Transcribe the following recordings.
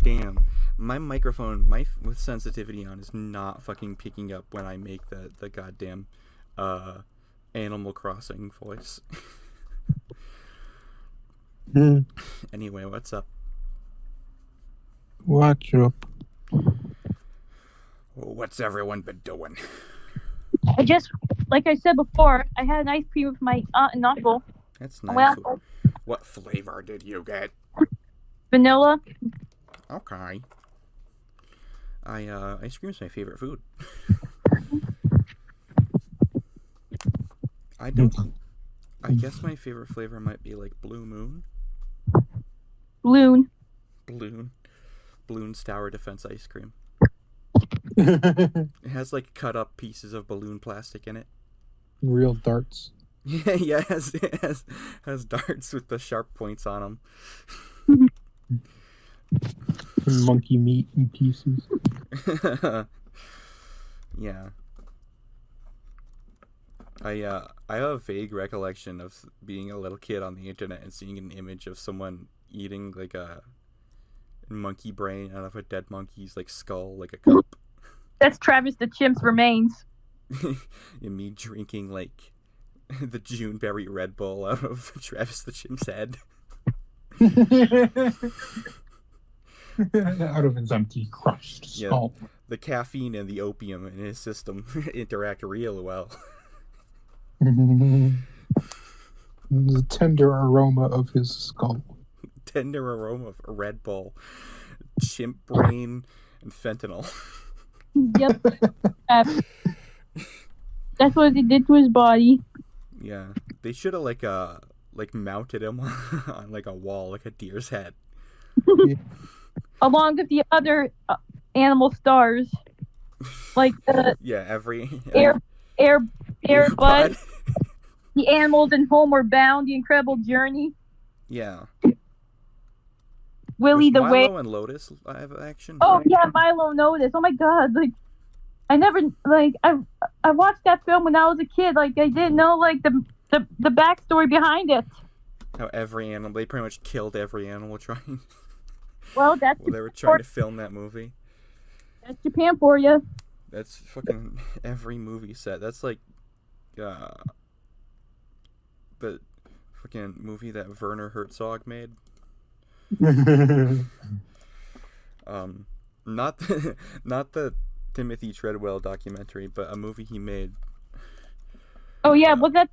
Damn, my microphone, with sensitivity on, is not fucking picking up when I make the goddamn uh Animal Crossing voice. Anyway, what's up? Watch up. What's everyone been doing? I just, like I said before, I had an ice cream with my aunt and uncle. That's nice. Well, what flavor did you get? Vanilla. Okay. Ice cream's my favorite food. I guess my favorite flavor might be like Blue Moon. Balloon. Balloon's Tower Defense ice cream. It has like cut up pieces of balloon plastic in it. Real darts. Yeah, it has darts with the sharp points on them. Monkey meat in pieces. Yeah. I have a vague recollection of being a little kid on the internet and seeing an image of someone eating like a monkey brain out of a dead monkey's like skull, like a cup. That's Travis the Chimp's remains. And me drinking like the Juneberry Red Bull out of Travis the Chimp's head. Out of his empty, crushed skull. Yeah, the caffeine and the opium in his system interact real well. The tender aroma of his skull. Tender aroma of Red Bull, chimp brain, and fentanyl. Yep. That's what he did to his body. Yeah, they should have like mounted him on like a wall, like a deer's head. Along with the other animal stars, like the every Air Bud, the Animals in Homeward Bound, The Incredible Journey. Yeah. Willie the Whale. Milo and Lotus live action. Oh yeah, Milo and Lotus. Oh my god, like I never I watched that film when I was a kid. Like I didn't know like the backstory behind it. How every animal, they pretty much killed every animal trying. Well, that's they were trying to film that movie. That's Japan for you. That's fucking every movie set. That's like the fucking movie that Werner Herzog made. Not the Timothy Treadwell documentary, but a movie he made. Oh yeah, was that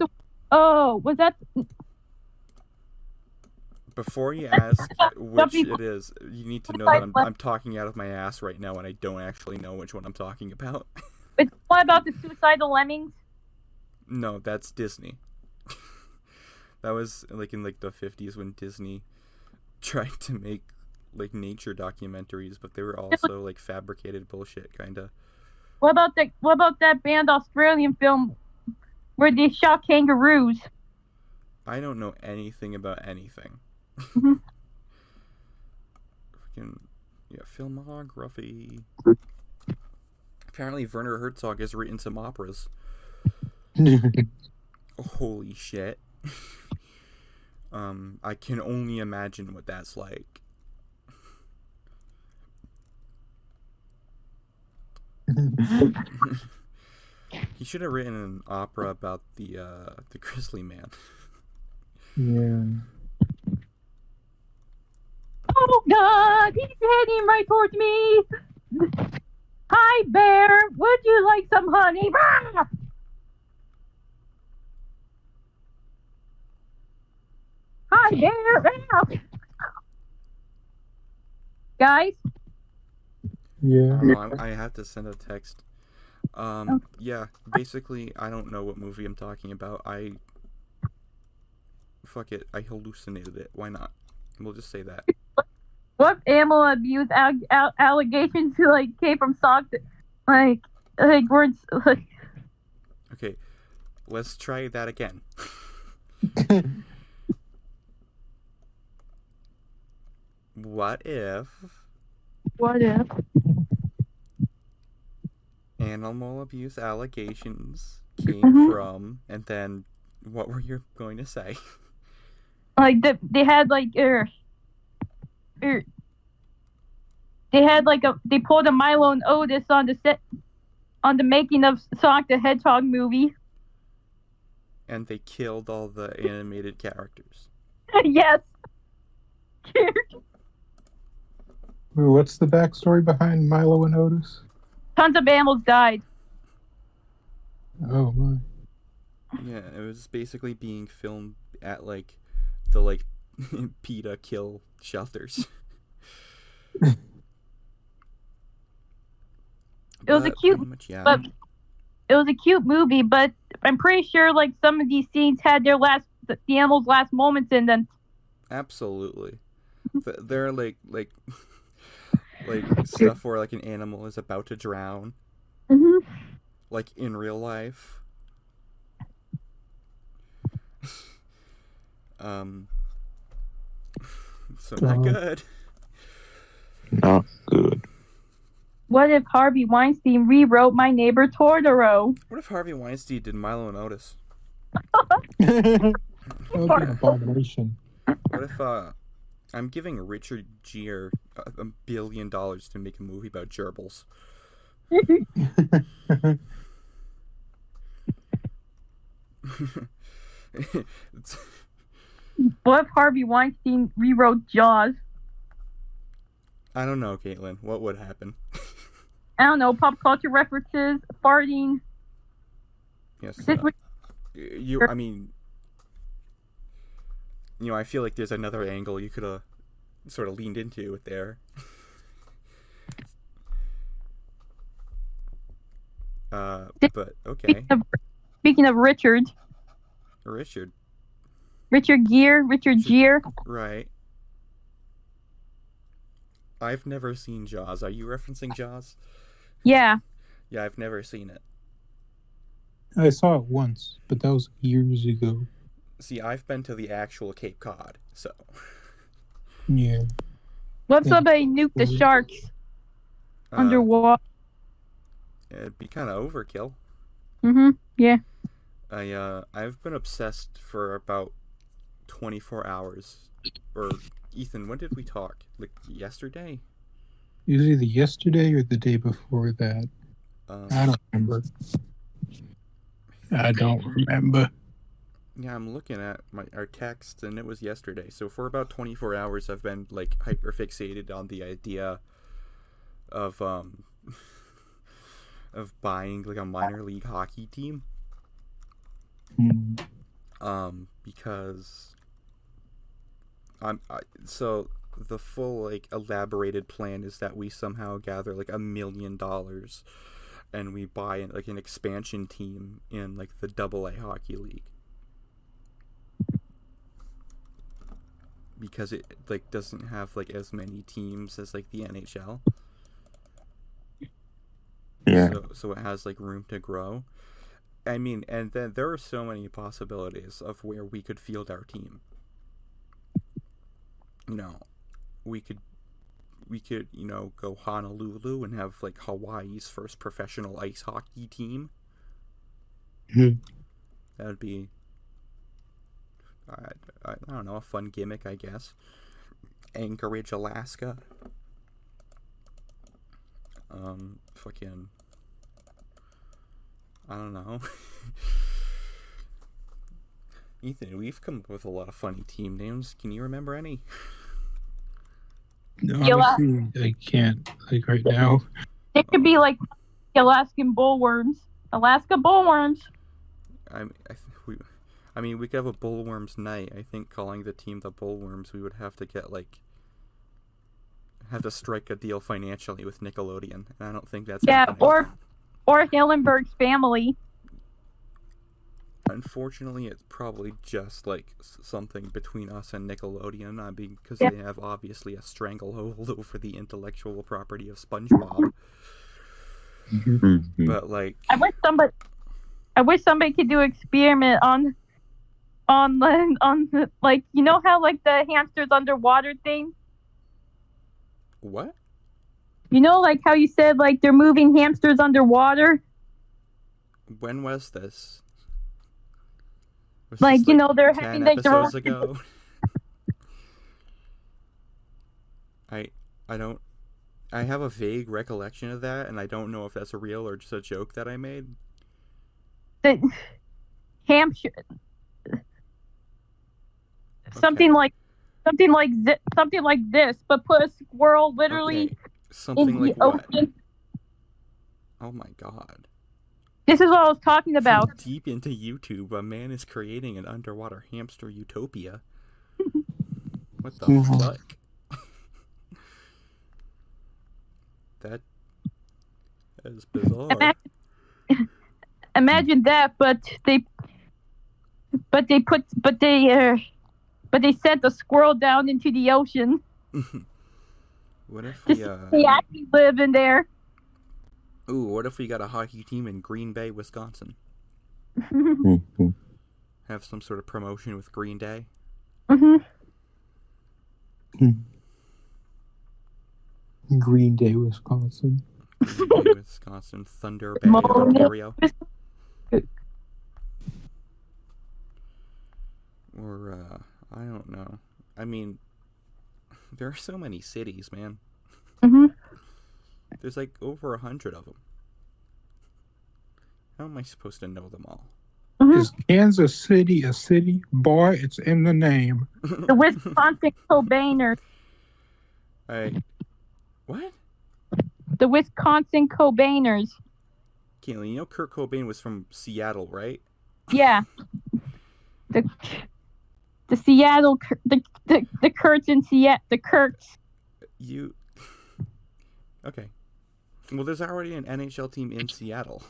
Before you ask which it is, you need to know that I'm talking out of my ass right now, and I don't actually know which one I'm talking about. It's what about the Suicidal Lemmings? No, that's Disney. That was like in like the 50s when Disney tried to make like nature documentaries, but they were also like fabricated bullshit, kinda. What about that banned Australian film where they shot kangaroos? I don't know anything about anything. Mm-hmm. Fucking filmography. Apparently, Werner Herzog has written some operas. Holy shit. I can only imagine what that's like. He should have written an opera about the Grizzly Man. Yeah. Oh God, he's heading right towards me. Hi, bear. Would you like some honey? Rah! Hi, bear. Rah! Guys. Yeah. I have to send a text. Yeah, basically, I don't know what movie I'm talking about. Fuck it, I hallucinated it. Why not? We'll just say that. What animal abuse allegations came from socks? Words like. Okay, let's try that again. What if animal abuse allegations came from, and then what were you going to say? Like they had like they had like they pulled a Milo and Otis on the set on the making of Sonic the Hedgehog movie. And they killed all the animated characters. Yes. What's the backstory behind Milo and Otis? Tons of animals died. Oh my. Yeah, it was basically being filmed at like the like PETA kill shelters. It was a cute, yeah. but it was a cute movie. But I'm pretty sure like some of these scenes had the animals' last moments in them. Absolutely, they're like stuff where like an animal is about to drown, like in real life. So not good. Not good. What if Harvey Weinstein rewrote My Neighbor Totoro? What if Harvey Weinstein did Milo and Otis? That would be an abomination. What if I'm giving Richard Gere $1 billion to make a movie about gerbils? What if Harvey Weinstein rewrote Jaws? I don't know, Caitlin. What would happen? I don't know, pop culture references, farting. Yes. I mean, I feel like there's another angle you could have sort of leaned into it there. But okay. Speaking of Richard Gere. Right. I've never seen Jaws. Are you referencing Jaws? Yeah. Yeah, I've never seen it. I saw it once, but that was years ago. See, I've been to the actual Cape Cod, so. Yeah. What if somebody nuked the sharks underwater? It'd be kind of overkill. Yeah. I've been obsessed for about 24 hours. Or, Ethan, when did we talk? Like, yesterday? It was either yesterday or the day before that. I don't remember. Yeah, I'm looking at our text, and it was yesterday. So for about 24 hours, I've been, like, hyper-fixated on the idea of buying, like, a minor league hockey team. Because so the full like elaborated plan is that we somehow gather like $1 million and we buy like an expansion team in like the AA hockey league, because it like doesn't have like as many teams as like the NHL. Yeah. So it has like room to grow. I mean, and then there are so many possibilities of where we could field our team. We could, go Honolulu and have like Hawaii's first professional ice hockey team. That would be, I don't know, a fun gimmick, I guess. Anchorage, Alaska. Fucking, I don't know. Ethan, we've come up with a lot of funny team names. Can you remember any? No, honestly, I can't. Like right now. It could be like Alaskan bullworms. Alaska bullworms. We could have a bullworms night. I think calling the team the bullworms, we would have to strike a deal financially with Nickelodeon, and I don't think that's happening. or Hillenberg's family. Unfortunately, it's probably just like something between us and Nickelodeon, because they have obviously a stranglehold over the intellectual property of SpongeBob. But like, I wish somebody could do an experiment on like, you know how like the hamsters underwater thing. What? You know, like how you said like they're moving hamsters underwater. When was this? Like, they're 10 having like episodes ago. I don't. I have a vague recollection of that, and I don't know if that's a real or just a joke that I made. The Hampshire, something like this, but put a squirrel literally Okay. Something in like the what? ocean. Oh my god. This is what I was talking about. From deep into YouTube, a man is creating an underwater hamster utopia. What the fuck? That is bizarre. Imagine that, but they sent a squirrel down into the ocean. What if They actually live in there. Ooh, what if we got a hockey team in Green Bay, Wisconsin? Have some sort of promotion with Green Day? Green Day, Wisconsin. Green Bay, Wisconsin. Thunder Bay, Ontario. Or, I don't know. I mean, there are so many cities, man. There's like over 100 of them. How am I supposed to know them all? Is Kansas City a city? Boy, it's in the name. The Wisconsin Cobainers. What? The Wisconsin Cobainers. Caitlin, you know Kurt Cobain was from Seattle, right? Yeah. The Seattle, the Kurtz in Seattle, the Kurtz. You. Okay. Well, there's already an NHL team in Seattle.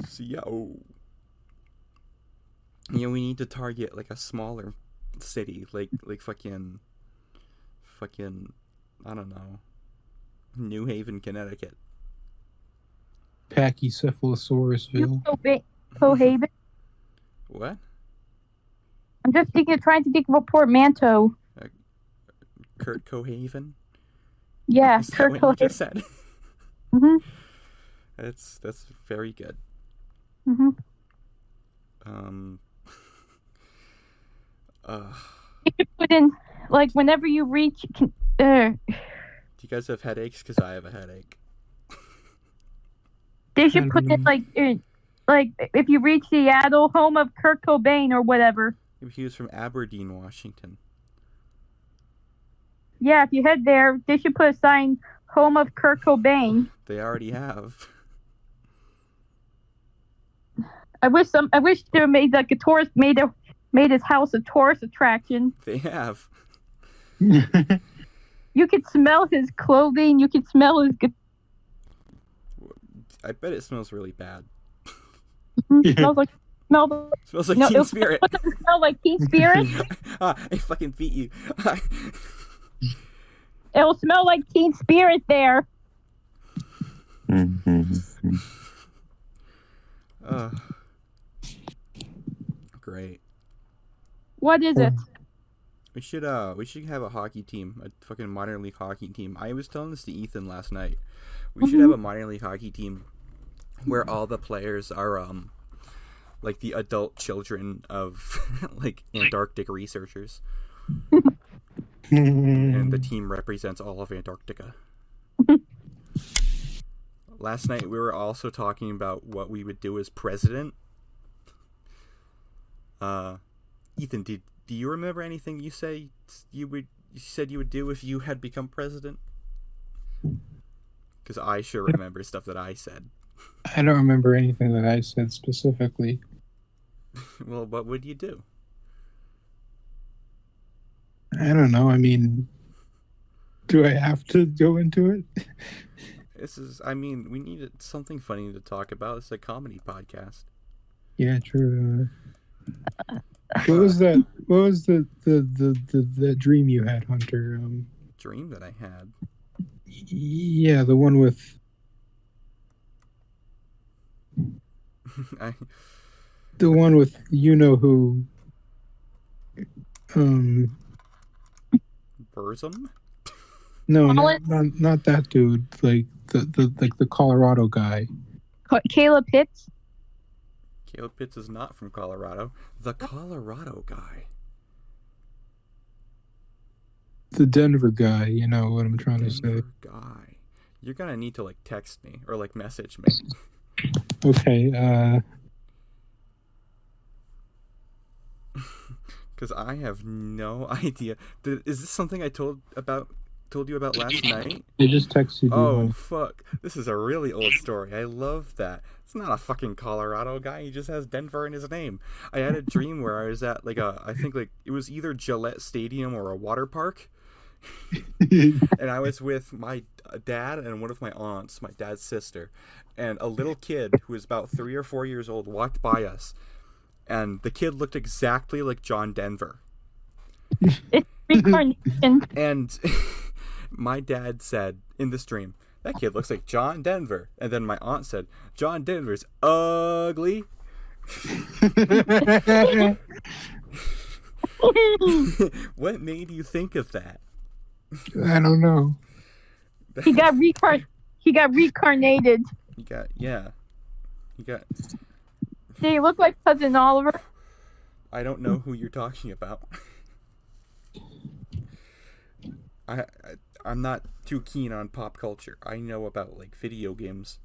Seattle. You know, we need to target like a smaller city, like fucking, I don't know, New Haven, Connecticut. Pachycephalosaurusville. Cohaven. What? I'm just trying to think of a portmanteau. Kurt Cohaven? Yeah, Is that Kurt what you Cohaven. just said? That's very good. You could put in, like, whenever you reach. Do you guys have headaches? Because I have a headache. They should put in, like if you reach Seattle, home of Kurt Cobain or whatever. He was from Aberdeen, Washington. Yeah, if you head there, they should put a sign, home of Kurt Cobain. They already have. I wish they made like a tourist made his house a tourist attraction. They have. You could smell his clothing. You could smell his. I bet it smells really bad. Smells like Teen Spirit. What does it smell like? Teen Spirit? I fucking beat you. It will smell like Teen Spirit there. Great. What is it? We should have a hockey team, a fucking minor league hockey team. I was telling this to Ethan last night. We should have a minor league hockey team where all the players are like the adult children of like Antarctic researchers. And the team represents all of Antarctica. Last night we were also talking about what we would do as president. Ethan, do you remember anything you said you would do if you had become president? Because I sure remember stuff that I said. I don't remember anything that I said specifically. Well, what would you do? I don't know. I mean, do I have to go into it? We needed something funny to talk about. It's a comedy podcast. Yeah, true. What was that? What was the dream you had, Hunter? Dream that I had? Yeah, the one with the one with you know who. Burzum? No, not that dude. Like the Colorado guy. Caleb Pitts. Caleb Pitts is not from Colorado. The Colorado guy. the Denver guy. You know what I'm trying to say. Denver guy. You're gonna need to like text me or like message me. Okay. Because I have no idea. Is this something I told you about last night? I just texted you. Oh fuck! This is a really old story. I love that. It's not a fucking Colorado guy. He just has Denver in his name. I had a dream where I was at I think it was either Gillette Stadium or a water park. And I was with my dad and one of my aunts, my dad's sister, and a little kid who was about 3 or 4 years old walked by us, and the kid looked exactly like John Denver. It's reincarnation. And my dad said in this dream, "That kid looks like John Denver." And then my aunt said, "John Denver's ugly." What made you think of that? I don't know. He got reincarnated. You got. Did he look like Cousin Oliver? I don't know who you're talking about. I'm not too keen on pop culture. I know about like video games.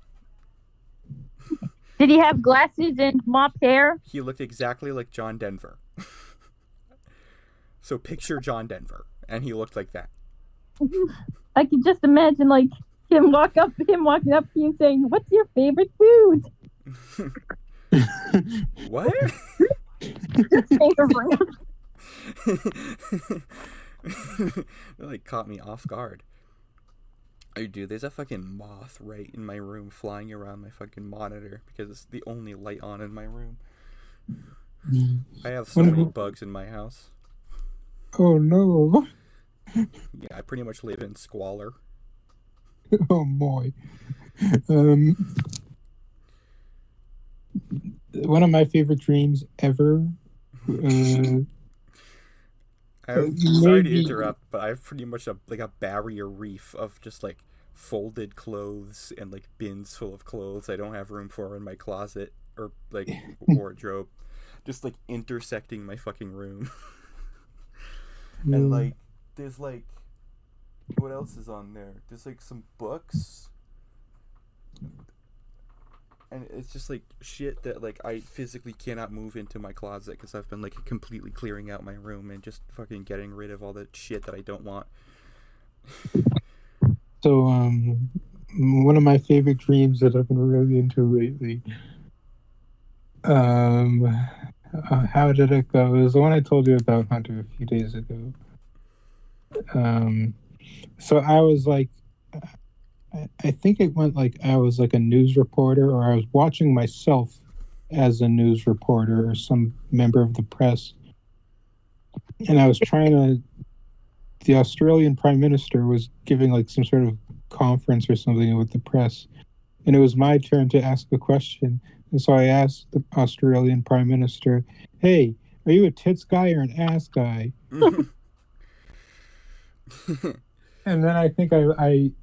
Did he have glasses and mop hair? He looked exactly like John Denver. So picture John Denver, and he looked like that. I can just imagine like him walking up to you and saying, "What's your favorite food?" What? That like caught me off guard. Oh, dude, there's a fucking moth right in my room flying around my fucking monitor because it's the only light on in my room. I have so many bugs in my house. Oh no. Yeah, I pretty much live in squalor. Oh boy. One of my favorite dreams ever. Sorry to interrupt, but I have pretty much a barrier reef of just like folded clothes and like bins full of clothes I don't have room for in my closet or like wardrobe, just like intersecting my fucking room. And like there's like, what else is on there? There's like some books. And it's just like shit that like I physically cannot move into my closet because I've been like completely clearing out my room and just fucking getting rid of all the shit that I don't want. So one of my favorite dreams that I've been really into lately. How did it go? It was the one I told you about, Hunter, a few days ago. So I was like, I think it went like I was like a news reporter, or I was watching myself as a news reporter or some member of the press. And I was the Australian Prime Minister was giving like some sort of conference or something with the press. And it was my turn to ask a question. And so I asked the Australian Prime Minister, "Hey, are you a tits guy or an ass guy?" And then I think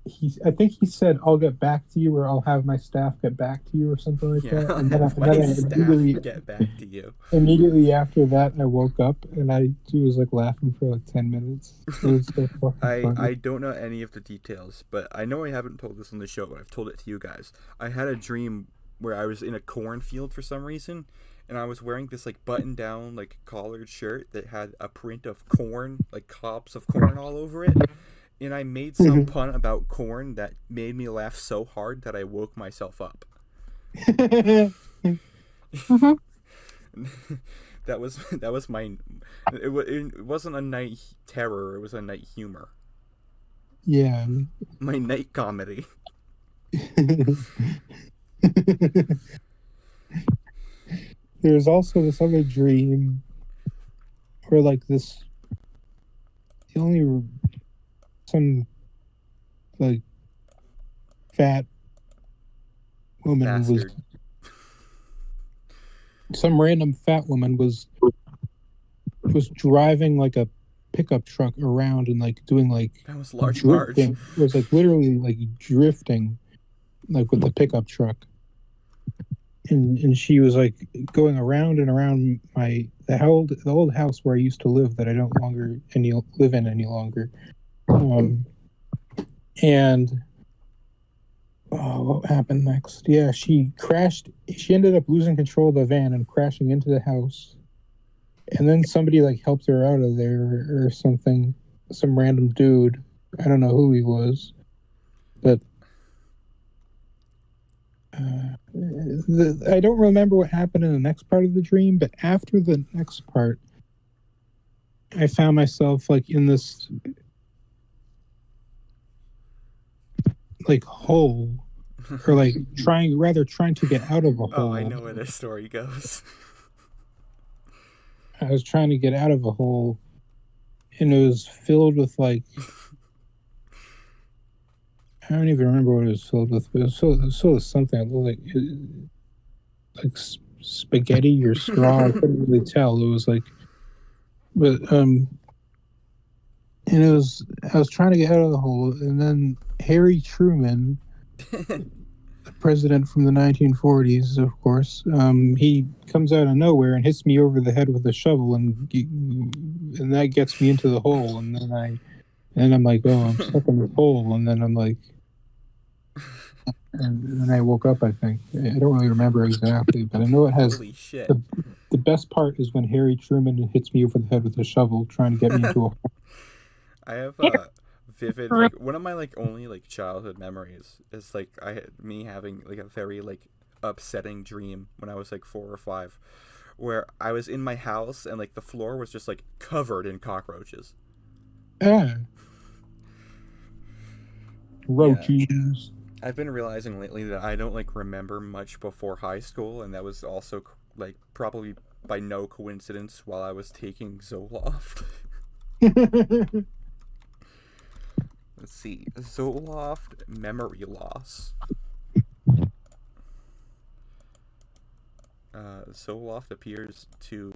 he said, "I'll get back to you," or "I'll have my staff get back to you," or something like that. And then staff get back to you. Immediately after that, I woke up and I was like laughing for like 10 minutes. It was so fucking funny. I don't know any of the details, but I know I haven't told this on the show, but I've told it to you guys. I had a dream where I was in a cornfield for some reason, and I was wearing this like button-down like collared shirt that had a print of corn, like cobs of corn all over it. And I made some pun about corn that made me laugh so hard that I woke myself up. That was my. It wasn't a night terror. It was a night humor. Yeah. My night comedy. There's also this other dream where like some like fat woman Bastard. some random fat woman was driving like a pickup truck around and like doing like That was large drifting. Marge. It was like literally like drifting like with the pickup truck. And she was like going around and around the old house where I used to live that I don't longer live in any longer. And what happened next? Yeah, she crashed. She ended up losing control of the van and crashing into the house. And then somebody like helped her out of there or something. Some random dude. I don't know who he was, but I don't remember what happened in the next part of the dream. But after the next part, I found myself like in this like hole, or like trying to get out of a hole. Oh, I know where this story goes. I was trying to get out of a hole, and it was filled with like I don't even remember what it was filled with. But it was filled with something like spaghetti or straw. I couldn't really tell. It was like, but and it was. I was trying to get out of the hole, and then Harry Truman, the president from the 1940s, of course, he comes out of nowhere and hits me over the head with a shovel, and that gets me into the hole, and then I'm like, oh, I'm stuck in the hole, and then I'm like, and then I woke up. I think I don't really remember exactly, but I know it has. Holy shit! The best part is when Harry Truman hits me over the head with a shovel, trying to get me into a hole. I have vivid, like, one of my like only like childhood memories is like me having like a very like upsetting dream when I was like 4 or 5, where I was in my house and like the floor was just like covered in cockroaches. Roaches. Yeah. I've been realizing lately that I don't like remember much before high school, and that was also like probably by no coincidence while I was taking Zoloft. Let's see. Zoloft memory loss. Zoloft appears to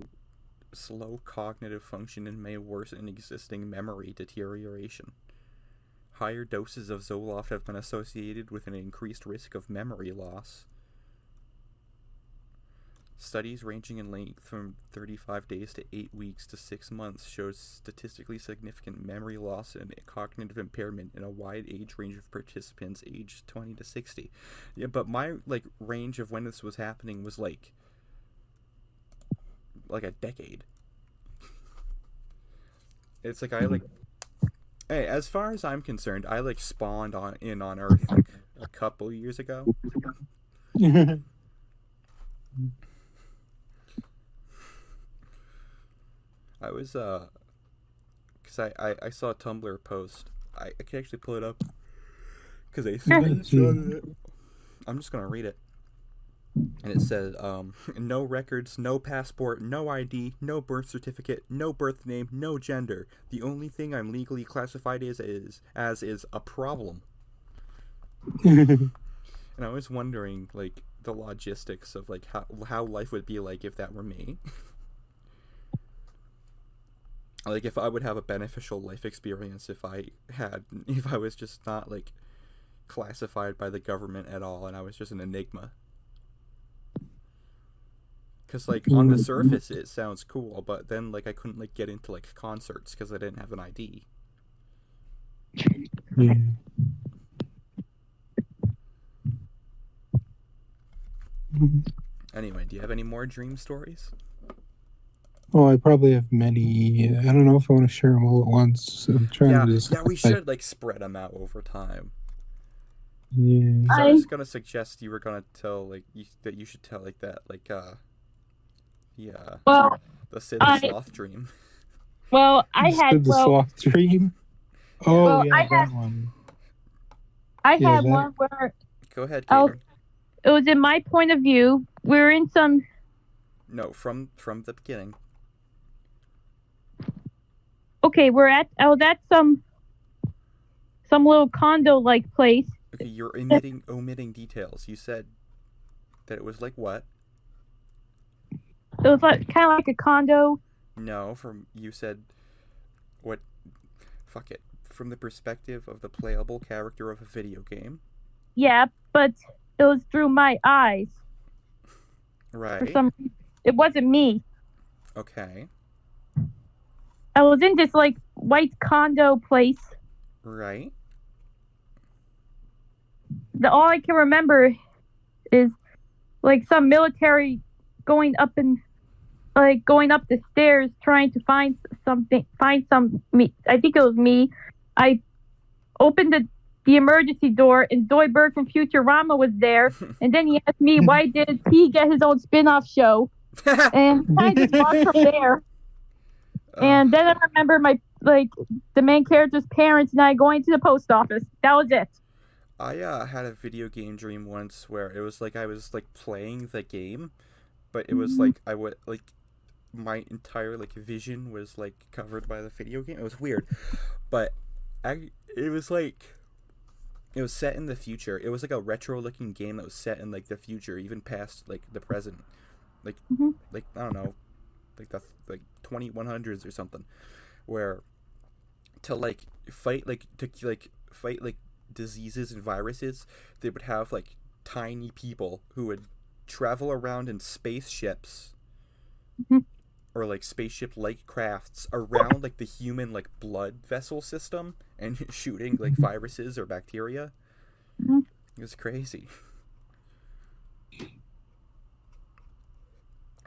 slow cognitive function and may worsen existing memory deterioration. Higher doses of Zoloft have been associated with an increased risk of memory loss. Studies ranging in length from 35 days to 8 weeks to 6 months shows statistically significant memory loss and cognitive impairment in a wide age range of participants aged 20 to 60. Yeah, but my like range of when this was happening was like a decade. It's like I like hey, as far as I'm concerned, I like spawned on Earth like a couple years ago. I was because I saw a Tumblr post. I can actually pull it up because I screenshotted it. I'm just gonna read it. And it said, no records, no passport, no ID, no birth certificate, no birth name, no gender. The only thing I'm legally classified as is a problem. And I was wondering, like, the logistics of like how life would be like if that were me. Like if I would have a beneficial life experience if I was just not like classified by the government at all and I was just an enigma. Because like on the surface it sounds cool, but then like I couldn't like get into like concerts because I didn't have an ID. Yeah. Anyway, do you have any more dream stories? Oh, I probably have many. I don't know if I want to share them all at once. So I'm trying to yeah, we should like spread them out over time. Yeah. I was gonna suggest you were gonna tell like that you should tell like that like yeah. Well, the Sid the Sloth dream. Well, I had Sid the Sloth dream. Oh well, yeah, that one. I had one where. Go ahead, Cameron. It was in my point of view. We were in some. No, from the beginning. Okay, we're at. I was at some little condo-like place. Okay, you're omitting details. You said that it was like what? It was like kind of like a condo. No, you said what? Fuck it. From the perspective of the playable character of a video game. Yeah, but it was through my eyes. Right. It wasn't me. Okay. I was in this like white condo place, Right. All I can remember is like some military going up the stairs trying to find me. I think it was me. I opened the emergency door, and Zoidberg from Futurama was there, and then he asked me why didn't he get his own spin-off show, and kind of walked from there. And then I remember the main character's parents and I going to the post office. That was it. I had a video game dream once where it was like I was like playing the game, but it was like I would like my entire like vision was like covered by the video game. It was weird, but it was set in the future. It was like a retro looking game that was set in like the future, even past like the present, like like I don't know, like the 2100s or something, where to fight diseases and viruses, they would have like tiny people who would travel around in spaceships or like spaceship like crafts around like the human like blood vessel system and shooting like viruses or bacteria. It was crazy.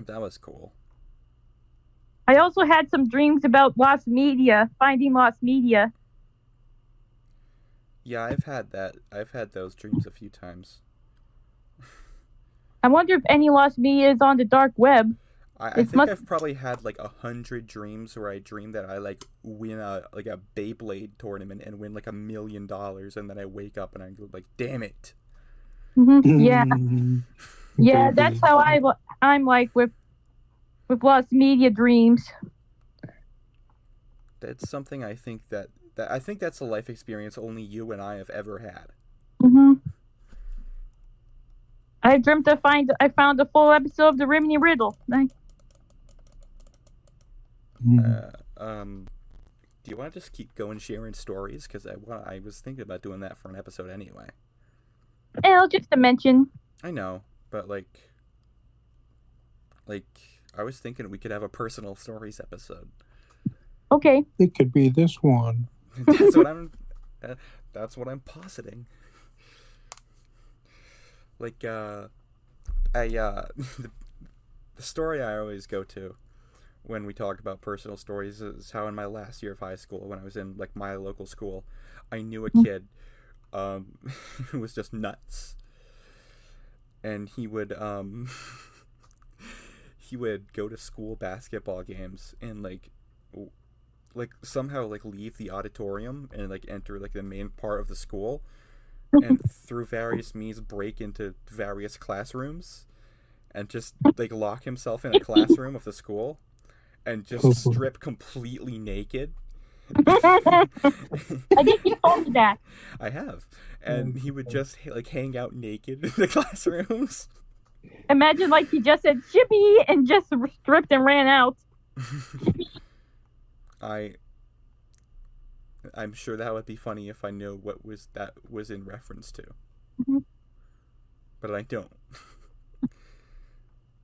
That was cool. I also had some dreams about lost media, finding lost media. Yeah, I've had that. I've had those dreams a few times. I wonder if any lost media is on the dark web. I think I've probably had like 100 dreams where I dream that I like win a Beyblade tournament and win like $1 million, and then I wake up and I go like, damn it. Yeah, yeah, that's how I'm like with lost media dreams. That's something I think I think that's a life experience only you and I have ever had. I dreamt I found a full episode of the Rimini Riddle. Do you want to just keep going sharing stories? Because I was thinking about doing that for an episode anyway. Just to mention. I know, but like I was thinking we could have a personal stories episode. Okay. It could be this one. That's what I'm positing. Like the story I always go to when we talk about personal stories is how in my last year of high school, when I was in like my local school, I knew a kid who was just nuts, and he would go to school basketball games and like somehow like leave the auditorium and like enter like the main part of the school, and through various means break into various classrooms and just like lock himself in a classroom of the school and just strip completely naked. I think you told me that. I have. And he would just like hang out naked in the classrooms. Imagine like he just said shimmy and just stripped and ran out. I'm sure that would be funny if I knew what that was in reference to. But I don't.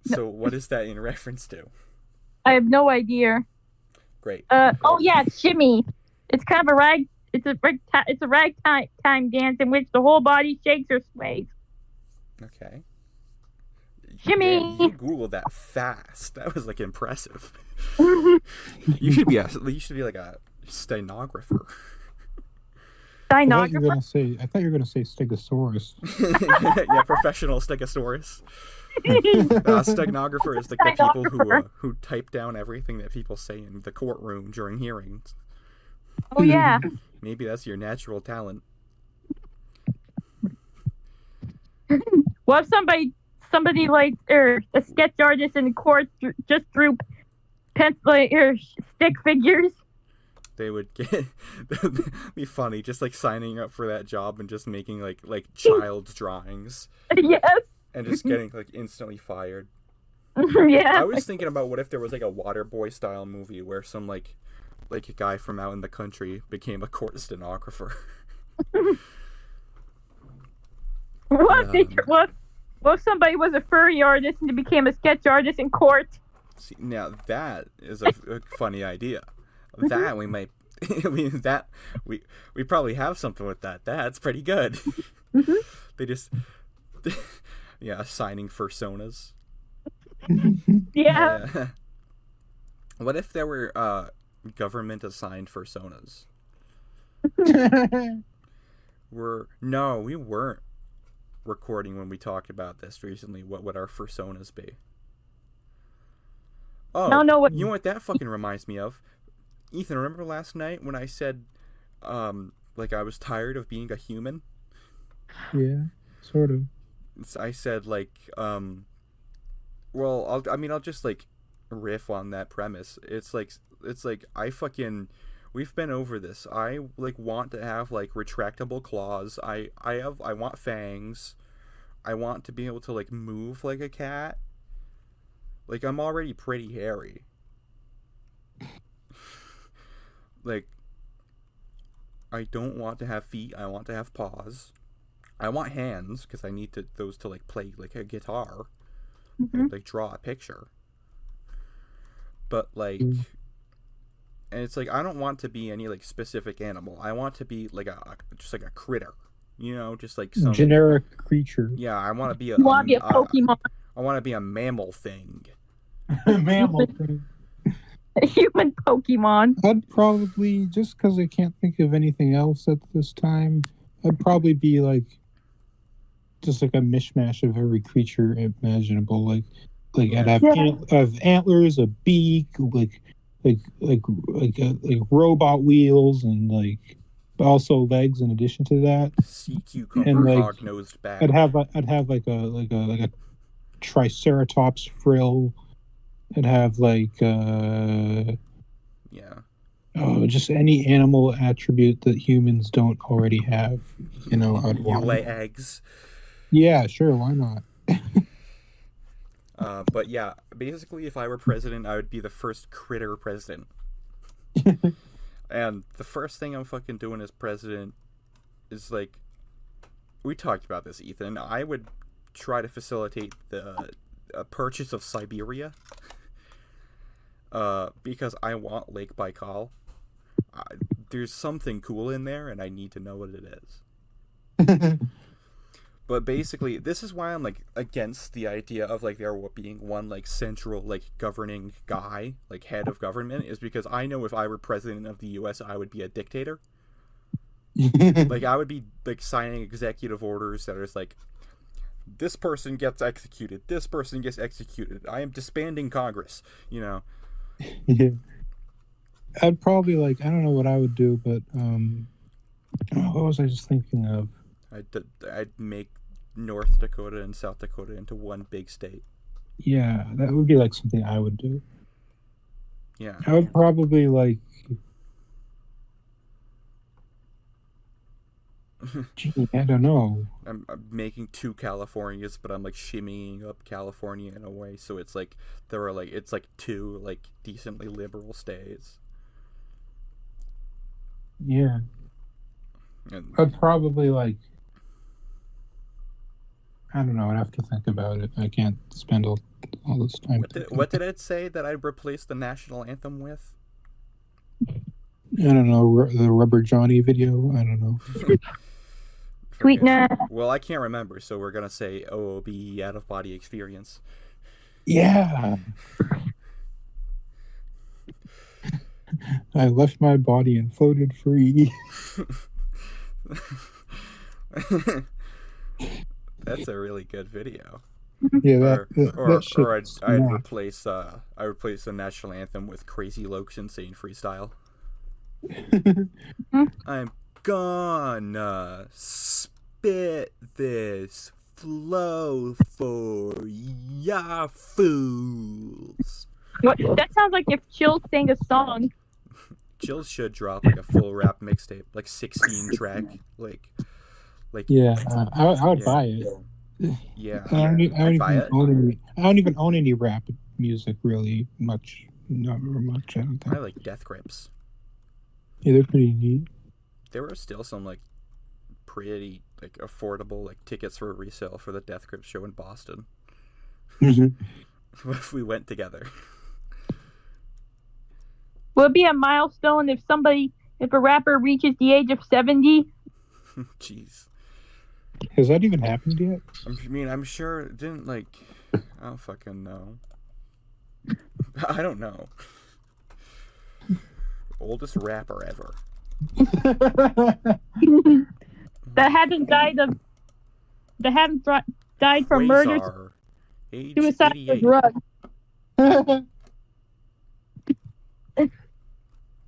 So what is that in reference to? I have no idea. Great. Oh yeah, shimmy. It's kind of a ragtime dance in which the whole body shakes or sways. Okay. Shimmy. Man, you Googled that fast. That was like impressive. You should be like a stenographer. I thought you were gonna say Stegosaurus. Yeah, professional Stegosaurus. Stenographer is like the people who type down everything that people say in the courtroom during hearings. Oh yeah. Maybe that's your natural talent. Well, if somebody like a sketch artist in court just drew pencil or stick figures. They would get that'd be funny, just like signing up for that job and just making like child's drawings. Yes. And just getting like instantly fired. Yeah. I was thinking about what if there was like a Waterboy style movie where some like a guy from out in the country became a court stenographer. What if somebody was a furry artist and became a sketch artist in court? See, now that is a funny idea. That we might I mean that we probably have something with that. That's pretty good. Mhm. They just yeah, assigning personas. Yeah. Yeah. What if there were government assigned personas? We weren't recording when we talked about this recently. What would our personas be? Oh, I don't know what. you know what that fucking reminds me of? Ethan, remember last night when I said, like I was tired of being a human? Yeah, sort of. I said like, well, I'll just like riff on that premise. It's like we've been over this. I like want to have like retractable claws. I want fangs. I want to be able to like move like a cat. Like I'm already pretty hairy. Like I don't want to have feet. I want to have paws. I want hands because I need those to like play like a guitar. Mhm. Like draw a picture. But like, and it's like I don't want to be any like specific animal. I want to be like just like a critter, you know, just like some generic creature. Yeah, I want to be You want to be a Pokemon, I want to be a mammal thing. Mammal thing. a human Pokemon. I'd probably, just because I can't think of anything else at this time, I'd probably be like just like a mishmash of every creature imaginable. Like I'd have antlers, a beak, like robot wheels, and like also legs. In addition to that, Sea cucumber, and like hog-nosed bat. I'd have like a triceratops frill. I'd have like just any animal attribute that humans don't already have. You know, I'd You want. lay eggs. Yeah, sure, why not? But yeah, basically, if I were president, I would be the first critter president. And the first thing I'm fucking doing as president is like, we talked about this, Ethan. I would try to facilitate the purchase of Siberia. Because I want Lake Baikal. There's something cool in there, and I need to know what it is. But basically, this is why I'm like against the idea of like there being one like central like governing guy, like head of government, is because I know if I were president of the U.S., I would be a dictator. Like I would be like signing executive orders that are just like, this person gets executed, this person gets executed. I am disbanding Congress. You know. Yeah. I'd probably like, I don't know what I would do, but what was I just thinking of? I'd make North Dakota and South Dakota into one big state. Yeah, that would be like something I would do. Yeah. I would probably like, gee, I don't know. I'm making two Californias, but I'm like shimmying up California in a way so it's like there are like it's like two like decently liberal states. Yeah. And I'd probably like, I don't know, I'd have to think about it. I can't spend all this time. what did it say that I'd replace the national anthem with? I don't know, the Rubber Johnny video? I don't know. Sweetness. Well, I can't remember, so we're gonna say OOB, out of body experience. Yeah. I left my body and floated free. That's a really good video. Yeah, I'd replace the national anthem with Crazy Lokes Insane Freestyle. I'm gonna spit this flow for ya fools. That sounds like if Chill sang a song. Jill should drop like a full rap mixtape, like 16 track, like. Yeah, I would buy it. Yeah, I don't even own any rap music really much. Not very much. I don't think. I like Death Grips. Yeah, they're pretty neat. There were still some like pretty like affordable like tickets for resale for the Death Grips show in Boston. What if we went together? Will it be a milestone if somebody If a rapper reaches the age of 70, Jeez. Has that even happened yet? I mean, I'm sure it didn't, like... I don't fucking know. I don't know. Oldest rapper ever. that haven't died from murder, Quasar, age suicide, or 88. drugs.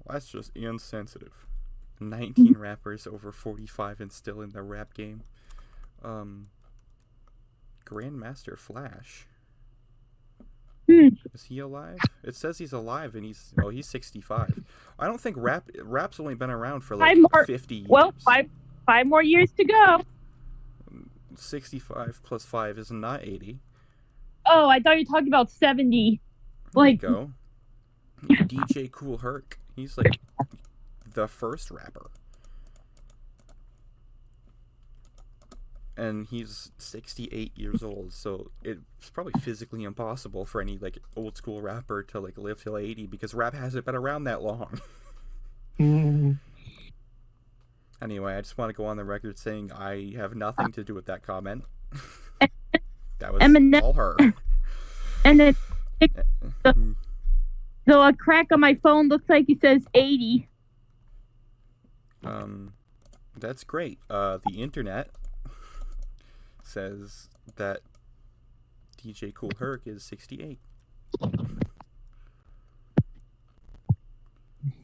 That's just insensitive. 19 rappers over 45 and still in the rap game. Grandmaster Flash. Is he alive? It says he's alive and he's 65. I don't think rap's only been around for like 50 years. Well, five more years to go. 65 plus 5 is not 80. Oh, I thought you were talking about 70. There you go. DJ Kool Herc. He's like the first rapper. And he's 68 years old, so it's probably physically impossible for any like old school rapper to like live till 80 because rap hasn't been around that long. Anyway, I just want to go on the record saying I have nothing to do with that comment. That was Eminem. all her. And then so a crack on my phone looks like it says 80. That's great. The internet says that DJ Kool Herc is 68.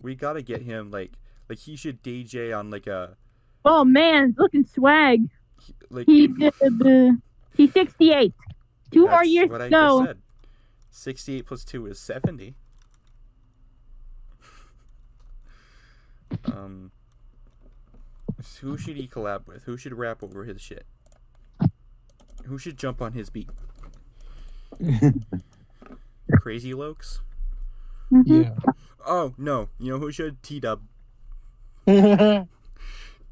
We gotta get him like he should DJ on like a. Oh man, looking swag. He's 68. Two more years what to I go. just said. 68 plus 2 is 70. Who should he collab with? Who should rap over his shit? Who should jump on his beat? Crazy Lokes? Yeah. Oh, no. You know who should? T-Dub.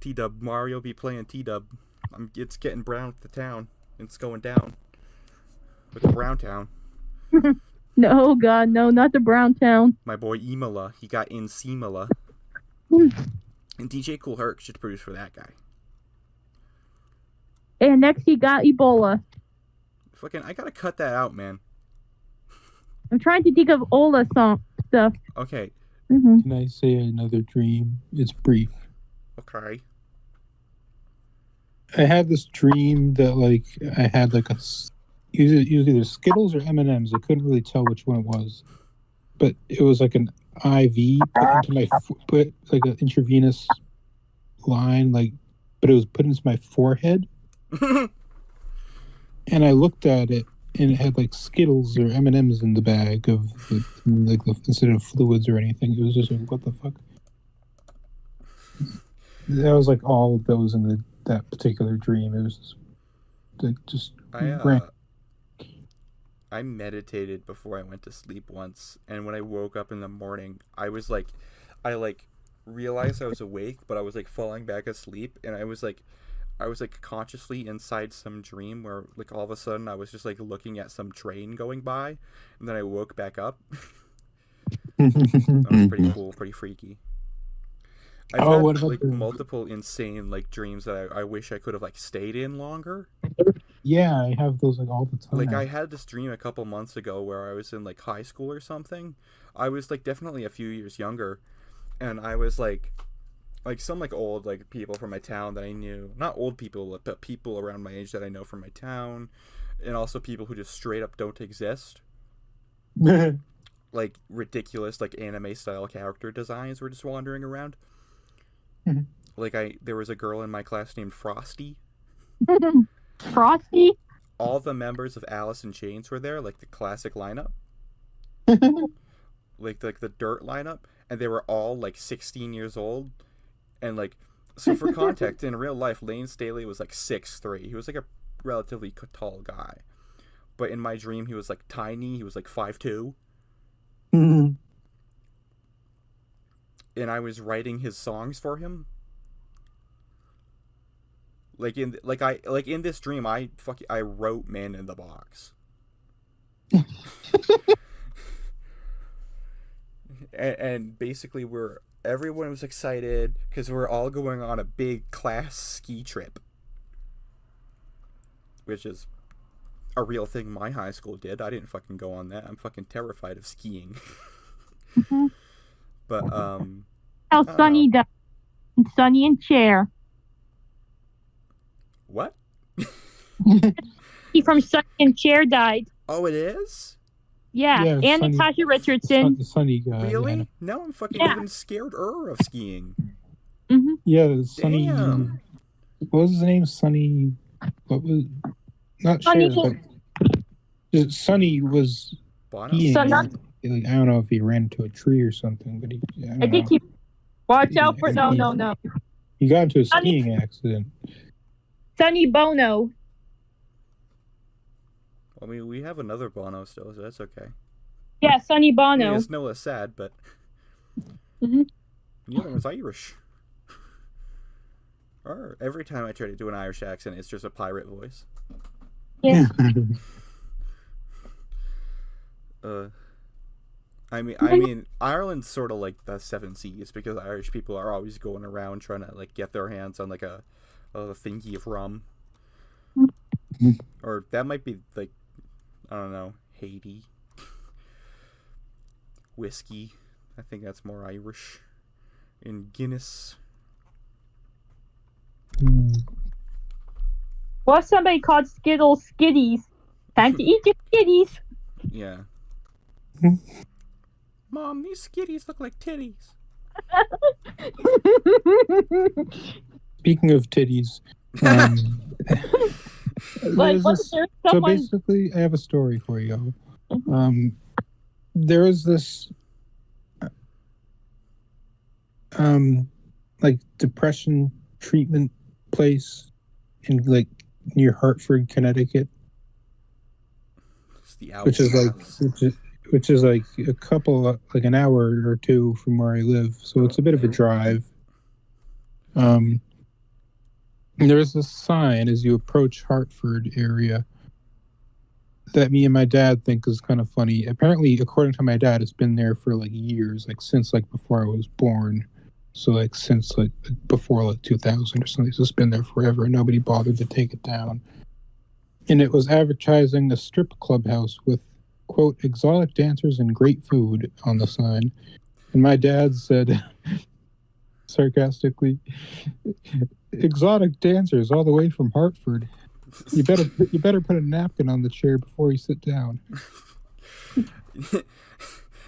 T-Dub. Mario be playing T-Dub. It's getting brown with the town. It's going down. With the Brown Town. No, God, no, not the Brown Town. My boy Imola. He got in Simala. And DJ Kool Herc should produce for that guy. And next he got Ebola. Fucking, I gotta cut that out, man. I'm trying to think of Ola song stuff. Okay. Mm-hmm. Can I say another dream? It's brief. Okay. I had this dream that like I had like it was either Skittles or M&Ms. I couldn't really tell which one it was, but it was like an IV put into my put like an intravenous line, like, but it was put into my forehead. And I looked at it, and it had like Skittles or M&Ms in the bag of like instead of fluids or anything. It was just like, what the fuck? That was like all that was in that particular dream. It was just I meditated before I went to sleep once, and when I woke up in the morning, I realized I was awake, but I was like falling back asleep, and I was like consciously inside some dream where like all of a sudden I was just like looking at some train going by, and then I woke back up. That was pretty cool, pretty freaky. I've had like multiple insane like dreams that I wish I could have like stayed in longer. Yeah, I have those like all the time. Like I had this dream a couple months ago where I was in like high school or something. I was like definitely a few years younger, and I was like some like old like people from my town that I knew. Not old people, but people around my age that I know from my town, and also people who just straight up don't exist. Like ridiculous like anime style character designs were just wandering around. Like there was a girl in my class named Frosty. Frosty? All the members of Alice in Chains were there, like the classic lineup. like the dirt lineup, and they were all like 16 years old. And like, so for context, in real life, Lane Staley was like 6'3". He was like a relatively tall guy. But in my dream, he was like tiny. He was like 5'2". And I was writing his songs for him. Like in this dream, I wrote Man in the Box. and basically everyone was excited because we're all going on a big class ski trip, which is a real thing my high school did. I didn't fucking go on that. I'm fucking terrified of skiing. Mhm. But How I don't Sunny know. died. Sunny and Cher. What? He from Sunny and Cher died. Oh, it is? Yeah, Yeah, and Sunny- Natasha Richardson. The Sunny guy. Really? Now I'm fucking Yeah. even scared of skiing. Hmm Yeah, the Sunny. Damn. What was his name? Sunny. What was? Not Sunny- Cher, but Sunny was Bono? skiing. So not- Like, I don't know if he ran into a tree or something, but I think he. Watch out for no. he got into a Sunny- skiing accident. Sonny Bono. I mean, we have another Bono still, so that's okay. Yeah, Sonny I mean, Bono. it's Noah Sad, but Mhm. the other one's Irish. Or every time I try to do an Irish accent, it's just a pirate voice. Yeah. I mean, Ireland's sort of like the Seven Seas because Irish people are always going around trying to like get their hands on like a thingy of rum, or that might be like, I don't know, Haiti whiskey. I think that's more Irish. In Guinness. What if somebody called Skittles Skitties? Time to eat your Skitties. Yeah. Mom, these skitties look like titties. Speaking of titties, Like, there's what this- if there's so someone? basically, I have a story for you. There is this like depression treatment place in like near Hartford, Connecticut, It's the which is like outskirts. which is like a couple like an hour or two from where I live, so it's a bit of a drive. And there's this sign as you approach Hartford area that me and my dad think is kind of funny. Apparently, according to my dad, it's been there for like years, like since like before I was born. So like since like before like 2000 or something. So it's been there forever. And nobody bothered to take it down. And it was advertising a strip clubhouse with, quote, exotic dancers and great food on the sign. And my dad said sarcastically, exotic dancers all the way from Hartford. You better put a napkin on the chair before you sit down.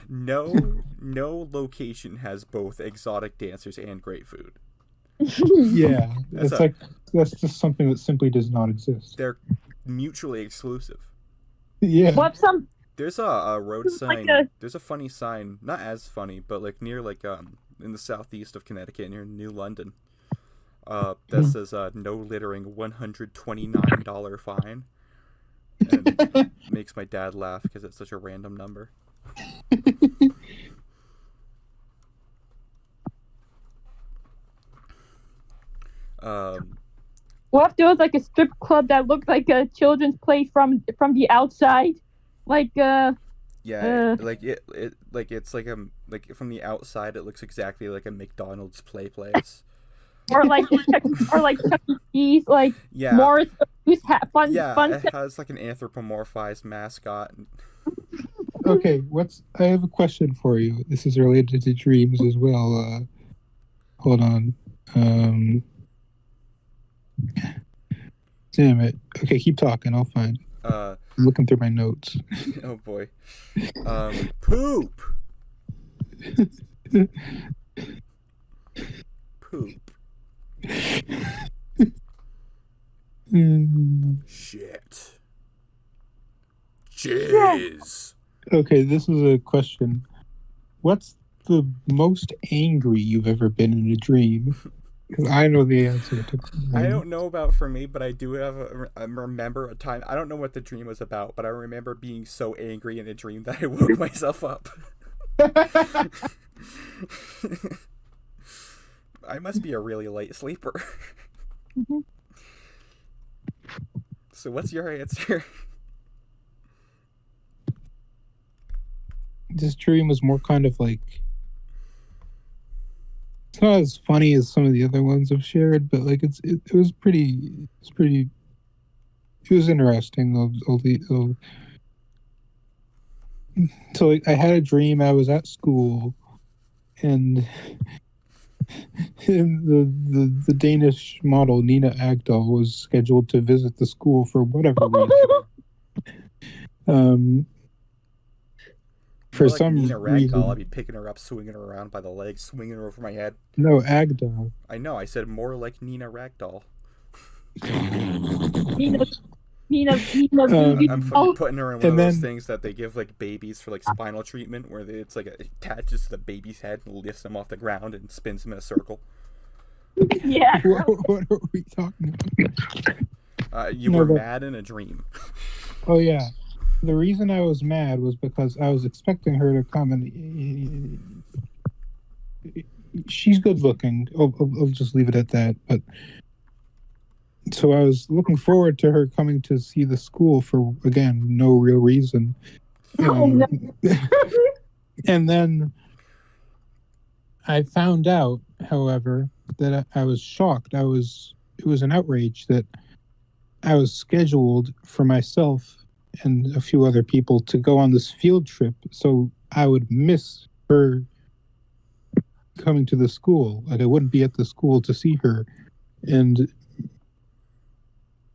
No location has both exotic dancers and great food. Yeah, That's that's just something that simply does not exist. They're mutually exclusive. Yeah, What if some? There's a road It's like sign. There's a funny sign, not as funny, but like near like in the southeast of Connecticut, near New London. That says no littering, $129 fine. And makes my dad laugh because it's such a random number. What if there was like a strip club that looked like a children's play from the outside, like Yeah, like it like it's like like from the outside it looks exactly like a McDonald's play place. or like Chuck E. Cheese, like Yeah. Morris fun. It has like an anthropomorphized mascot. okay, I have a question for you. This is related to dreams as well. Hold on. Damn it. Okay, keep talking. I'll find. I'm looking through my notes. Oh boy. Poop. Poop. Shit. Jizz. Okay, this is a question. What's the most angry you've ever been in a dream? Because I know the answer to. I don't know about for me, but I do have I remember a time. I don't know what the dream was about, but I remember being so angry in a dream that I woke myself up. I must be a really light sleeper. Mhm. So what's your answer? This dream was more kind of like it's not as funny as some of the other ones I've shared, but like it was pretty it was interesting. So like, I had a dream. I was at school, and, and the Danish model Nina Agdal was scheduled to visit the school for whatever reason. For More like some Nina reason, Ragdoll, I'd be picking her up, swinging her around by the legs, swinging her over my head. no Agdal. I know, I said more like Nina Ragdoll. Nina, I'm fucking putting her in one of those things that they give like babies for like spinal treatment, where it's like it attaches to the baby's head and lifts them off the ground and spins them in a circle. Yeah. What are we talking about? You were mad in a dream. Oh yeah. The reason I was mad was because I was expecting her to come and she's good looking. I'll just leave it at that. But so I was looking forward to her coming to see the school for, again, no real reason. And then I found out, however, that I was shocked. It was an outrage that I was scheduled for myself and a few other people to go on this field trip, so I would miss her coming to the school. Like I wouldn't be at the school to see her, and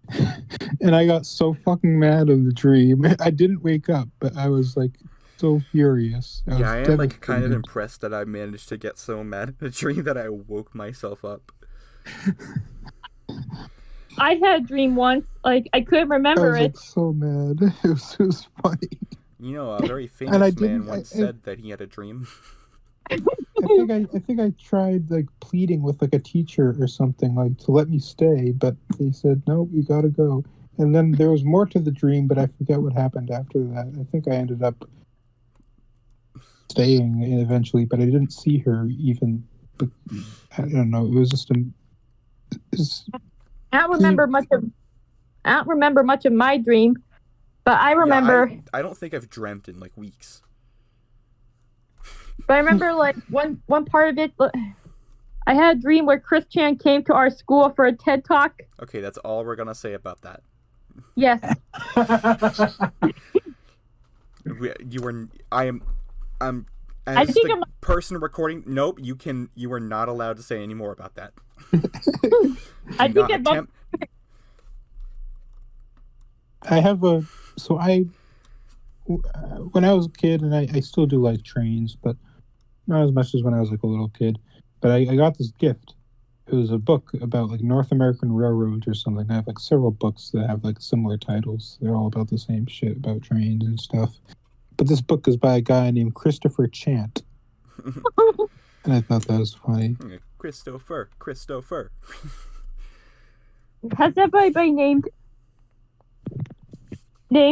I got so fucking mad in the dream. I didn't wake up, but I was like so furious. I am like kind of impressed that I managed to get so mad in the dream that I woke myself up. I had a dream once, like I couldn't remember it. I was like, so mad. It was funny. You know, a very famous man once said that he had a dream. I think I tried like pleading with like a teacher or something like to let me stay, but they said no, you gotta go. And then there was more to the dream, but I forget what happened after that. I think I ended up staying eventually, but I didn't see her even. But I don't know. It was just I don't remember much of my dream, but I remember. Yeah, I don't think I've dreamt in like weeks. But I remember like one part of it. I had a dream where Chris Chan came to our school for a TED Talk. Okay, that's all we're gonna say about that. Yes. I'm as the person recording. Nope, you are not allowed to say any more about that. I think when I was a kid, and I still do like trains, but not as much as when I was like a little kid. But I got this gift. It was a book about like North American railroads or something. I have like several books that have like similar titles. They're all about the same shit about trains and stuff. But this book is by a guy named Christopher Chant. And I thought that was funny. Christopher. Has everybody named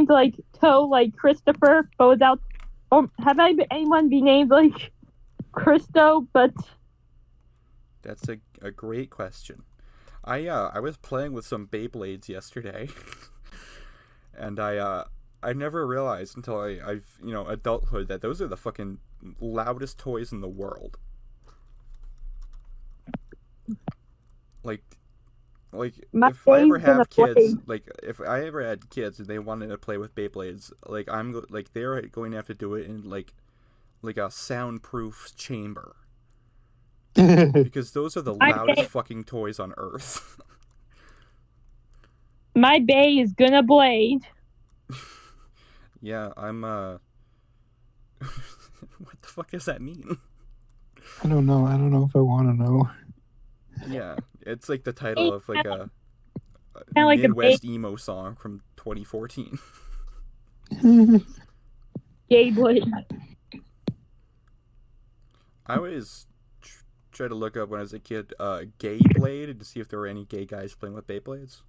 like Toe like Christopher, but without? Or have anyone be named like Christo? But that's a great question. I was playing with some Beyblades yesterday, and I never realized until I've adulthood that those are the fucking loudest toys in the world. Like if I ever have kids, like if I ever had kids and they wanted to play with Beyblades, like they're going to have to do it in like a soundproof chamber. Because those are the loudest fucking toys on earth. My bay is gonna blade. Yeah, I'm what the fuck does that mean? I don't know if I want to know. Yeah, it's like the title of like a Midwest emo song from 2014. Gay blade. I always try to look up when I was a kid, gay blade, to see if there were any gay guys playing with Beyblades.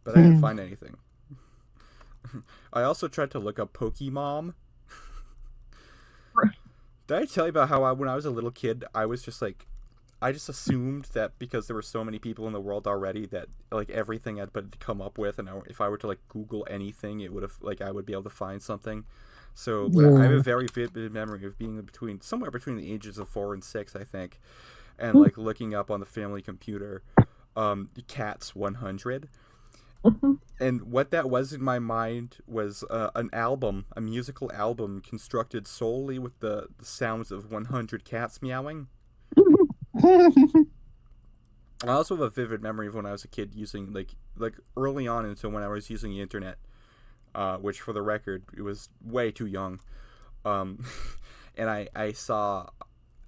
But I didn't find anything. I also tried to look up Pokemon. Did I tell you about how when I was a little kid, I was just like, I just assumed that because there were so many people in the world already that like everything I'd come up with, and if I were to like Google anything, it would have like I would be able to find something. So I have a Yeah. very vivid memory of being somewhere between the ages of 4 and 6, I think, and like looking up on the family computer, Cats 100, and what that was in my mind was a musical album constructed solely with the sounds of 100 cats meowing. I also have a vivid memory of when I was a kid using like early on into when I was using the internet, which for the record it was way too young. Um, and I saw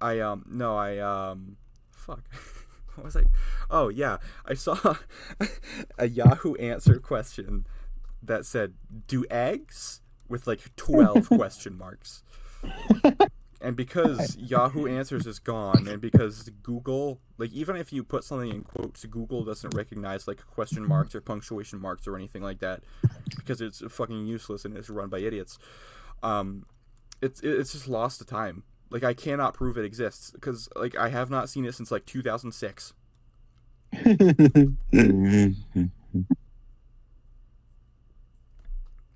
I no I fuck. What was I? Oh yeah, I saw a Yahoo answer question that said, "Do eggs?" with like 12 question marks. And because Yahoo Answers is gone, and because Google, like, even if you put something in quotes, Google doesn't recognize like question marks or punctuation marks or anything like that, because it's fucking useless and it's run by idiots. It's just lost to time. Like, I cannot prove it exists because like I have not seen it since like 2006.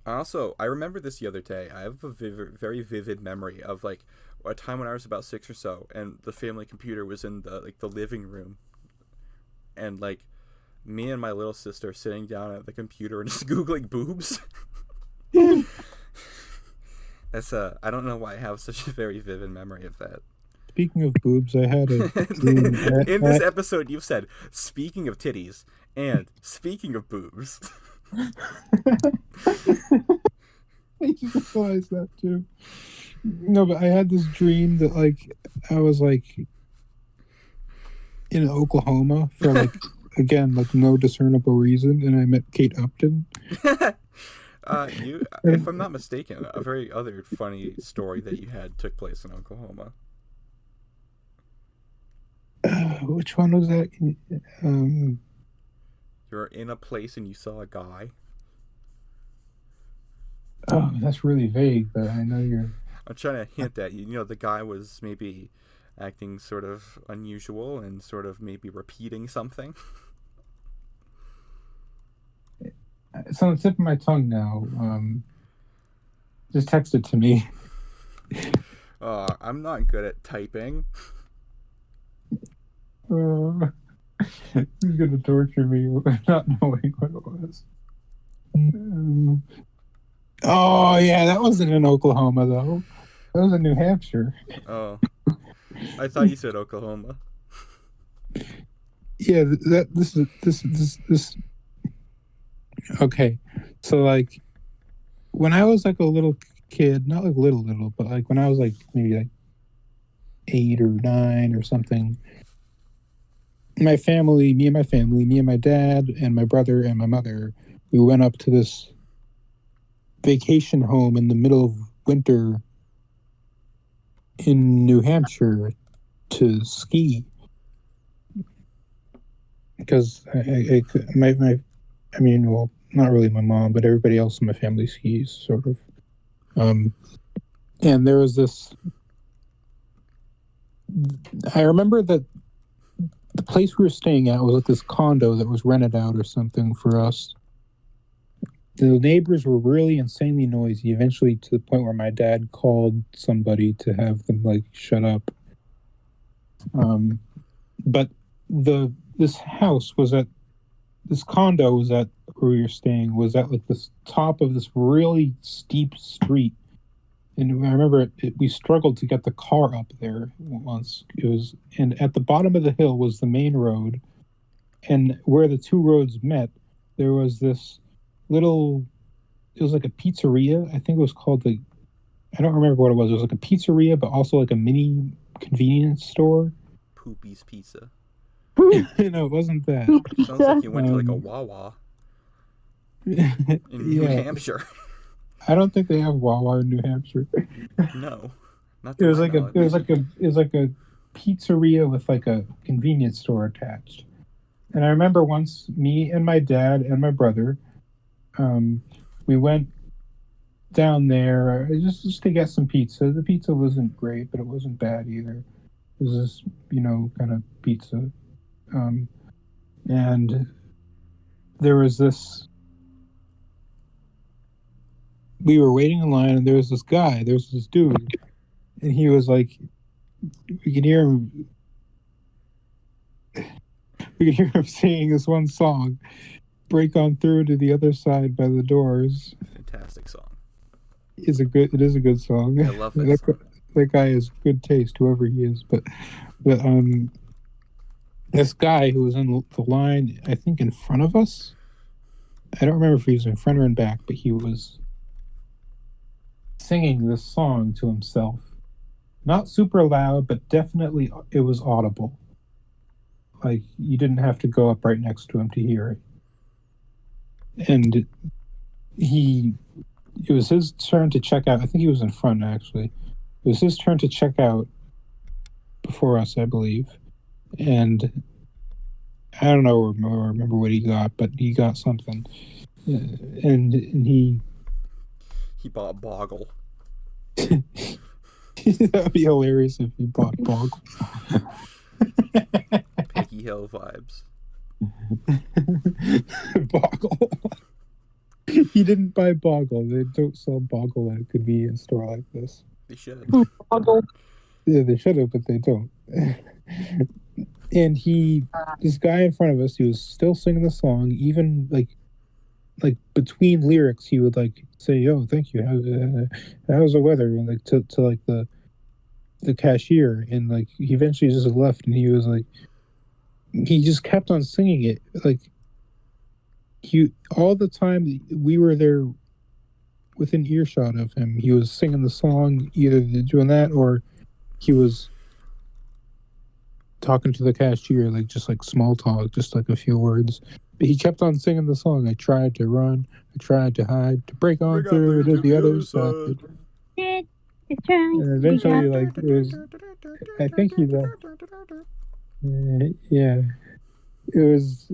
Also, I remember this the other day. I have a very vivid memory of like a time when I was about 6 or so, and the family computer was in the living room, and like me and my little sister sitting down at the computer and just googling boobs. That's I don't know why I have such a very vivid memory of that. Speaking of boobs, I had a dream. In this episode, you've said speaking of titties and speaking of boobs. I just realized that too. No, but I had this dream that like I was like in Oklahoma for like again like no discernible reason, and I met Kate Upton. If I'm not mistaken, a very other funny story that you had took place in Oklahoma. Which one was that? You're in a place and you saw a guy. Oh, that's really vague, but I know you're. I'm trying to hint at you. You know, the guy was maybe acting sort of unusual and sort of maybe repeating something. It's on the tip of my tongue now. Just text it to me. I'm not good at typing. He's gonna torture me not knowing what it was. Oh yeah, that wasn't in Oklahoma though. That was in New Hampshire. Oh, I thought you said Oklahoma. Yeah, this. Okay, so like when I was like a little kid, not like little, but like when I was like maybe like 8 or 9 or something. Me and my dad and my brother and my mother, we went up to this vacation home in the middle of winter in New Hampshire to ski. Because well, not really my mom, but everybody else in my family skis, sort of. And there was this. I remember that the place we were staying at was like this condo that was rented out or something for us. The neighbors were really insanely noisy, eventually to the point where my dad called somebody to have them like shut up. But this condo was at where we were staying was at like this top of this really steep street. And I remember we struggled to get the car up there once. And at the bottom of the hill was the main road, and where the two roads met, there was this little. It was like a pizzeria. I think it was called I don't remember what it was. It was like a pizzeria, but also like a mini convenience store. Poopy's Pizza. No, it wasn't that. Sounds like you went to like a Wawa in New Hampshire. I don't think they have Wawa in New Hampshire. No, not. It was like a pizzeria with like a convenience store attached. And I remember once me and my dad and my brother, we went down there just to get some pizza. The pizza wasn't great, but it wasn't bad either. It was this, kind of pizza. And there was this. we were waiting in line, and there was this dude, and he was like, we could hear him. We could hear him singing this one song, "Break On Through to the Other Side" by The Doors. Fantastic song. It is a good song. I love that song. That guy has good taste, whoever he is. But this guy who was in the line, I think in front of us. I don't remember if he was in front or in back, but he was singing this song to himself. Not super loud, but definitely it was audible. Like, you didn't have to go up right next to him to hear it. And it was his turn to check out. I think he was in front, actually. It was his turn to check out before us, I believe. And I don't know or remember what he got, but he got something. And he bought Boggle. That would be hilarious if he bought Boggle. Peggy Hill vibes. Boggle. He didn't buy Boggle. They don't sell Boggle at a convenience store like this. They should. Boggle. Yeah, they should have, but they don't. And this guy in front of us, he was still singing the song, even like between lyrics, he would like say, "Oh, thank you. How's the weather?" And like to like the cashier, and like he eventually just left, and he was like, he just kept on singing it, like all the time we were there within earshot of him. He was singing the song, either doing that or he was talking to the cashier, like just like small talk, just like a few words. But he kept on singing the song. I tried to run, I tried to hide, to break on through to the other side. And eventually, like, it was, I think he left. Yeah. It was,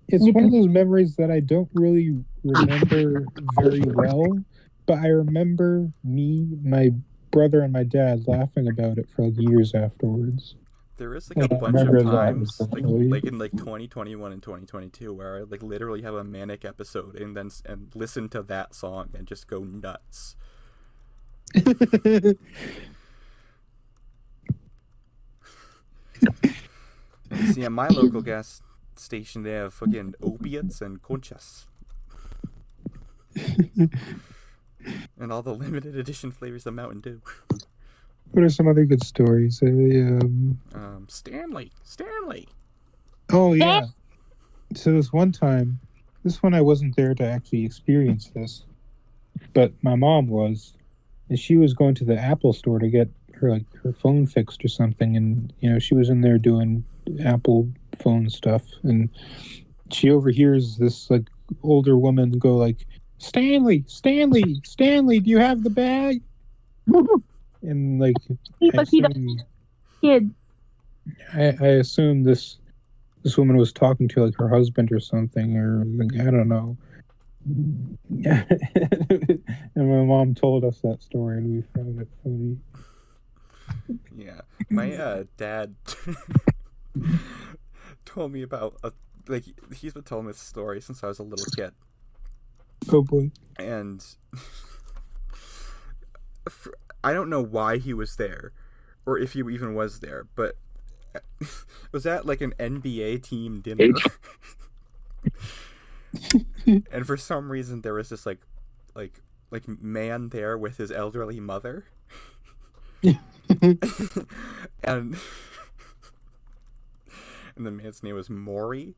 it's one of those memories that I don't really remember very well, but I remember my brother and my dad laughing about it for like years afterwards. There is like a bunch of times, like in like 2021 and 2022, where I like literally have a manic episode and listen to that song and just go nuts. See, at my local gas station, they have fucking opiates and conchas. And all the limited edition flavors of Mountain Dew. What are some other good stories? Stanley. Oh, yeah. So this one I wasn't there to actually experience this, but my mom was, and she was going to the Apple store to get her phone fixed or something, and she was in there doing Apple phone stuff, and she overhears this like older woman go like, Stanley, do you have the bag? And like, I assume this woman was talking to like her husband or something, or like, I don't know. And my mom told us that story, and we found it funny. Yeah, my dad told me about he's been telling this story since I was a little kid. Oh boy! And I don't know why he was there, or if he even was there, but was that like an NBA team dinner? And for some reason there was this like man there with his elderly mother. and the man's name was Maury.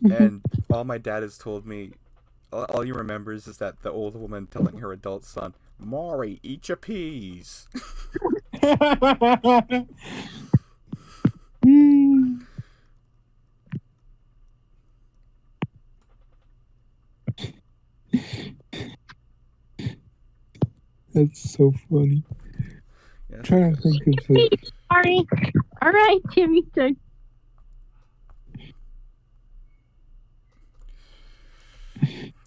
And all my dad has told me, all he remembers is that the old woman telling her adult son, Maury, eat your peas. That's so funny. Yeah, I'm trying to think of it. Sorry. All right, Timmy.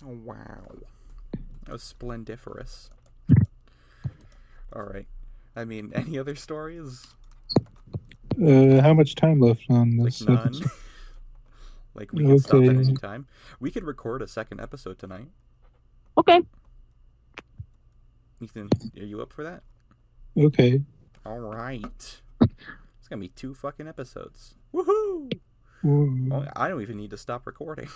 Oh, wow. That was splendiferous. Alright. I mean, any other stories? How much time left on this? Like none. Like we can stop at any time. We could record a second episode tonight. Okay. Ethan, are you up for that? Okay. All right. It's gonna be 2 fucking episodes. Woohoo! Ooh. Well, I don't even need to stop recording.